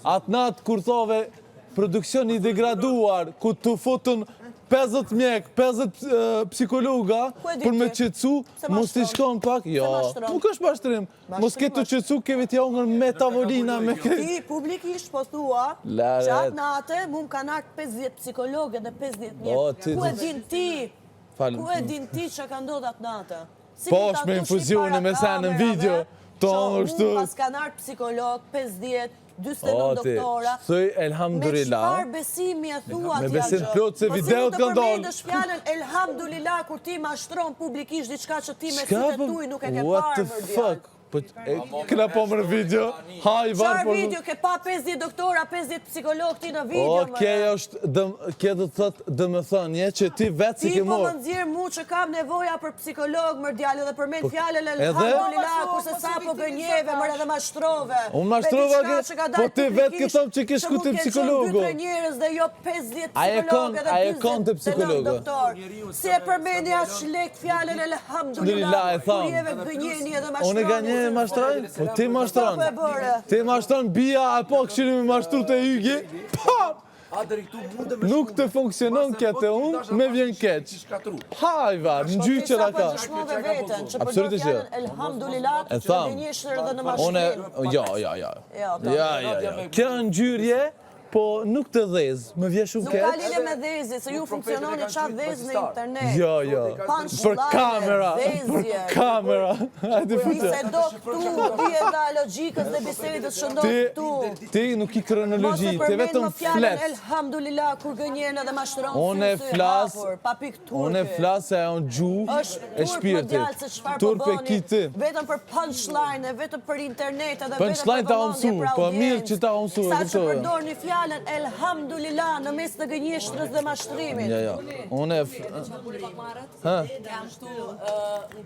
Atë natë kur thove produksion i degraduar, ku të futën 50 mjek, 50 psikologa, për me qetësu, mos t'i shkon pak, jo, nuk është mashtrim, mos ke të qetësu, keve t'ja ungër me tavolina, me ke... Ti publikisht po thua, që atë natë, mu më kanë artë 50 psikologë dhe 50 mjek. Ku e din ti? Ku e din ti që ka ndodhë atë natë? Po është me infuzione me senë në video, tonë është... Mu pas kanë artë psikologë, 50, 29 doktora. Thuj, elhamdulillah. Me qëfar besimi e thua me besim plot se videot kanë dalë. Po si të përmendësh elhamdulillah, kur ti ma shtron publikisht diçka që ti me si të tuj nuk e ke parë më djallë. Këna po më në video, Qarë video, ke pa 50 doktora, 50 psikolog ti në video, më Kje dhe të thëtë dëmëthënje që ti vetë si ke morë. Ti po më nëzirë mu që kam nevoja për psikolog, më djallë, dhe përmend fjallën elhamdulillah, kurse sa po gënjeve, mërë edhe mashtrove. Unë mashtrove, po ti vetë këtëm që ke shku të psikologu. Që mu ke qënë 2-3 njërës dhe jo 50 psikolog edhe 29 doktor. Si e përmendi ashtë lek fjallën elhamdulillah, kur jeve gënjeni edhe mashtrove. Mashtrojnë? Po ti mashtrojnë. Ti mashtrojnë bia e po këshirim i mashtru të hygi. Nuk të funksionon kete unë, me vjen keq. Hajva, në gjyë që da ka. Absolutisht që. Elhamdulillah, që gënjeshër edhe në mashtrim. Ja. Kjo në gjyrje, po nuk të dhezë, më vje shumë keq. Nuk ka lidhje me dhezje, se ju funksiononi qatë dhezë në internet. Jo. Për kamera. Se do këtu, ti e da logikës dhe bisedës që ndodhë këtu. Ti nuk i kronologi, ti vetëm flet. Elhamdulillah, kur gënjen edhe mashtëron sy hapur, papik turpi. Unë e flas e anë gjuhë e shpirtit. Turpe kiti. Vetëm për punchline, vetëm për internet, edhe vetëm për punchline ta omësu, po mirë që ta omësu. Sa që përdor një fjalën, elhamdulillah, në mes të gënjeshtrës dhe mashtrimit. Unë e...